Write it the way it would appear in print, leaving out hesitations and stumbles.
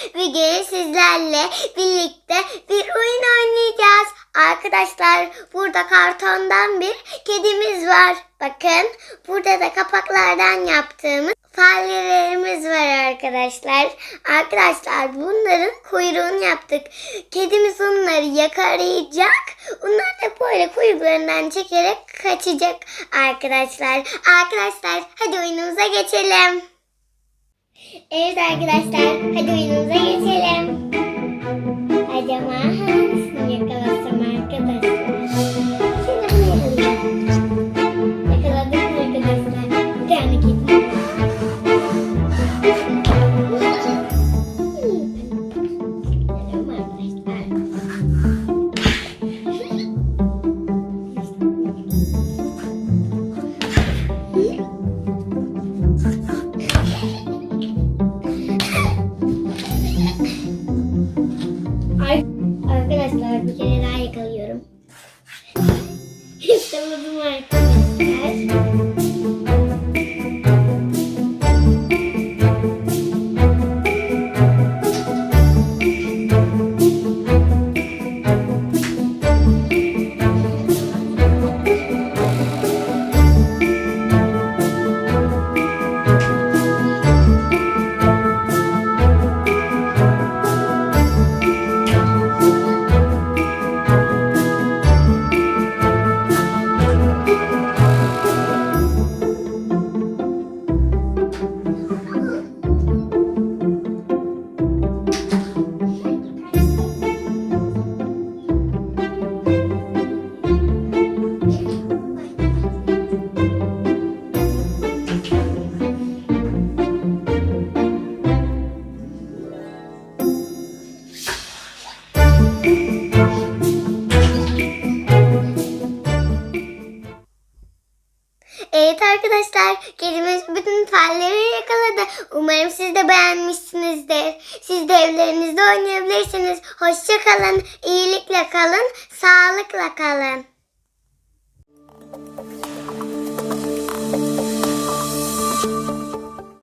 Bugün sizlerle birlikte bir oyun oynayacağız. Arkadaşlar burada kartondan bir kedimiz var. Bakın burada da kapaklardan yaptığımız farelerimiz var arkadaşlar. Arkadaşlar bunların kuyruğunu yaptık. Kedimiz onları yakalayacak. Onlar da böyle kuyruklarından çekerek kaçacak arkadaşlar. Arkadaşlar hadi oyunumuza geçelim. Evet arkadaşlar hadi oyunumuza geçelim. Acaba hangisini yakalasam arkadaşlar? Şimdi bunu yakalayalım. Yakaladık mı arkadaşlar? Bir tane kedi. Arkadaşlar bir kere daha yakalıyorum. İşte buldum arkadaşlar. Evet arkadaşlar, kedimiz bütün fareleri yakaladı. Umarım siz de beğenmişsinizdir. Siz de evlerinizde oynayabilirsiniz. Hoşça kalın, iyilikle kalın, sağlıkla kalın.